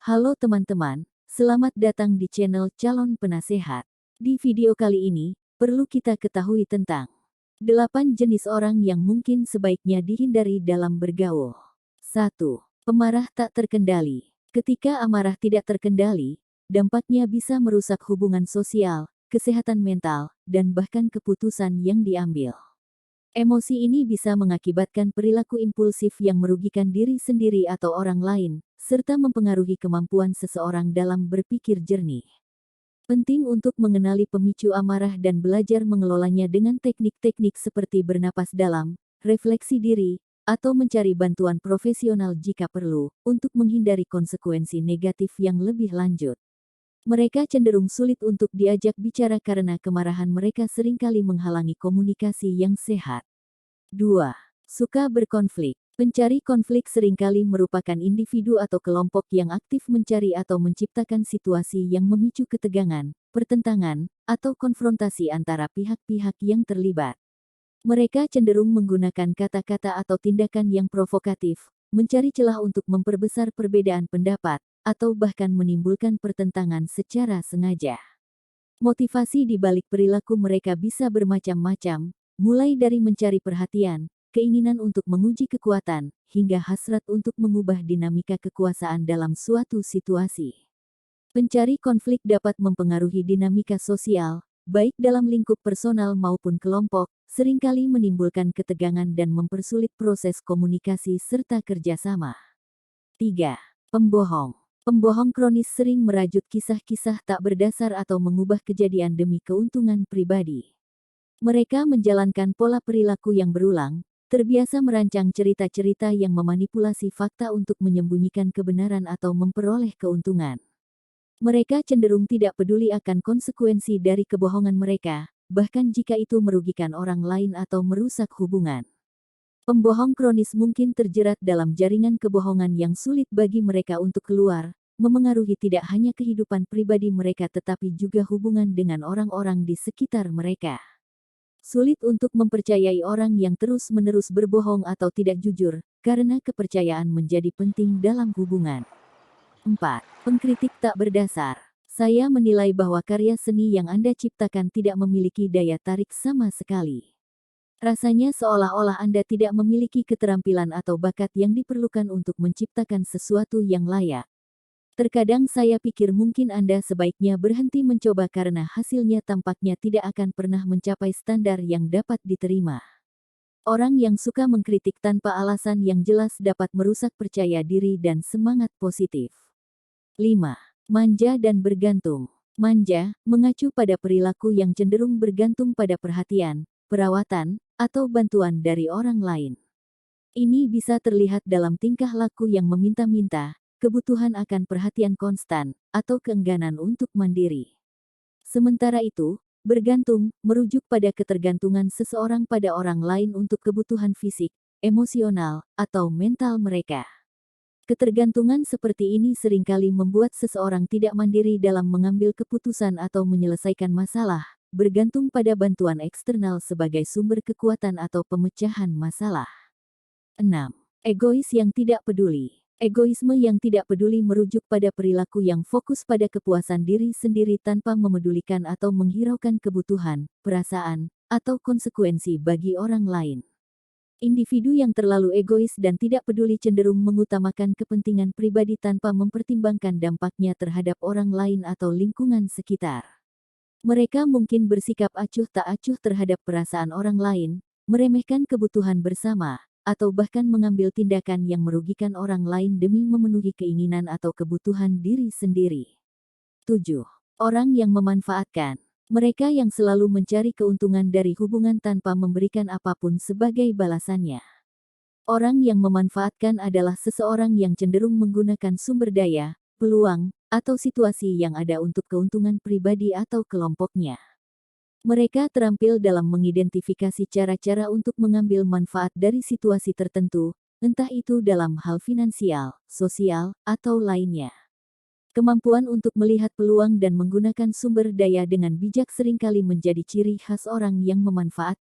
Halo teman-teman, selamat datang di channel Calon Penasehat. Di video kali ini, perlu kita ketahui tentang 8 jenis orang yang mungkin sebaiknya dihindari dalam bergaul. 1. Pemarah tak terkendali. Ketika amarah tidak terkendali, dampaknya bisa merusak hubungan sosial, kesehatan mental, dan bahkan keputusan yang diambil. Emosi ini bisa mengakibatkan perilaku impulsif yang merugikan diri sendiri atau orang lain, serta mempengaruhi kemampuan seseorang dalam berpikir jernih. Penting untuk mengenali pemicu amarah dan belajar mengelolanya dengan teknik-teknik seperti bernapas dalam, refleksi diri, atau mencari bantuan profesional jika perlu, untuk menghindari konsekuensi negatif yang lebih lanjut. Mereka cenderung sulit untuk diajak bicara karena kemarahan mereka seringkali menghalangi komunikasi yang sehat. 2. Suka berkonflik. Pencari konflik seringkali merupakan individu atau kelompok yang aktif mencari atau menciptakan situasi yang memicu ketegangan, pertentangan, atau konfrontasi antara pihak-pihak yang terlibat. Mereka cenderung menggunakan kata-kata atau tindakan yang provokatif, mencari celah untuk memperbesar perbedaan pendapat, atau bahkan menimbulkan pertentangan secara sengaja. Motivasi di balik perilaku mereka bisa bermacam-macam, mulai dari mencari perhatian, keinginan untuk menguji kekuatan, hingga hasrat untuk mengubah dinamika kekuasaan dalam suatu situasi. Pencari konflik dapat mempengaruhi dinamika sosial, baik dalam lingkup personal maupun kelompok, seringkali menimbulkan ketegangan dan mempersulit proses komunikasi serta kerjasama. 3. Pembohong. Pembohong kronis sering merajut kisah-kisah tak berdasar atau mengubah kejadian demi keuntungan pribadi. Mereka menjalankan pola perilaku yang berulang, terbiasa merancang cerita-cerita yang memanipulasi fakta untuk menyembunyikan kebenaran atau memperoleh keuntungan. Mereka cenderung tidak peduli akan konsekuensi dari kebohongan mereka, bahkan jika itu merugikan orang lain atau merusak hubungan. Pembohong kronis mungkin terjerat dalam jaringan kebohongan yang sulit bagi mereka untuk keluar, memengaruhi tidak hanya kehidupan pribadi mereka tetapi juga hubungan dengan orang-orang di sekitar mereka. Sulit untuk mempercayai orang yang terus-menerus berbohong atau tidak jujur, karena kepercayaan menjadi penting dalam hubungan. 4. Pengkritik tak berdasar. Saya menilai bahwa karya seni yang Anda ciptakan tidak memiliki daya tarik sama sekali. Rasanya seolah-olah Anda tidak memiliki keterampilan atau bakat yang diperlukan untuk menciptakan sesuatu yang layak. Terkadang saya pikir mungkin Anda sebaiknya berhenti mencoba karena hasilnya tampaknya tidak akan pernah mencapai standar yang dapat diterima. Orang yang suka mengkritik tanpa alasan yang jelas dapat merusak percaya diri dan semangat positif. 5. Manja dan bergantung. Manja, mengacu pada perilaku yang cenderung bergantung pada perhatian, perawatan, atau bantuan dari orang lain. Ini bisa terlihat dalam tingkah laku yang meminta-minta, kebutuhan akan perhatian konstan, atau keengganan untuk mandiri. Sementara itu, bergantung merujuk pada ketergantungan seseorang pada orang lain untuk kebutuhan fisik, emosional, atau mental mereka. Ketergantungan seperti ini seringkali membuat seseorang tidak mandiri dalam mengambil keputusan atau menyelesaikan masalah, bergantung pada bantuan eksternal sebagai sumber kekuatan atau pemecahan masalah. 6. Egois yang tidak peduli. Egoisme yang tidak peduli merujuk pada perilaku yang fokus pada kepuasan diri sendiri tanpa memedulikan atau menghiraukan kebutuhan, perasaan, atau konsekuensi bagi orang lain. Individu yang terlalu egois dan tidak peduli cenderung mengutamakan kepentingan pribadi tanpa mempertimbangkan dampaknya terhadap orang lain atau lingkungan sekitar. Mereka mungkin bersikap acuh tak acuh terhadap perasaan orang lain, meremehkan kebutuhan bersama, atau bahkan mengambil tindakan yang merugikan orang lain demi memenuhi keinginan atau kebutuhan diri sendiri. 7. Orang yang memanfaatkan. Mereka yang selalu mencari keuntungan dari hubungan tanpa memberikan apapun sebagai balasannya. Orang yang memanfaatkan adalah seseorang yang cenderung menggunakan sumber daya, peluang, atau situasi yang ada untuk keuntungan pribadi atau kelompoknya. Mereka terampil dalam mengidentifikasi cara-cara untuk mengambil manfaat dari situasi tertentu, entah itu dalam hal finansial, sosial, atau lainnya. Kemampuan untuk melihat peluang dan menggunakan sumber daya dengan bijak seringkali menjadi ciri khas orang yang memanfaatkan.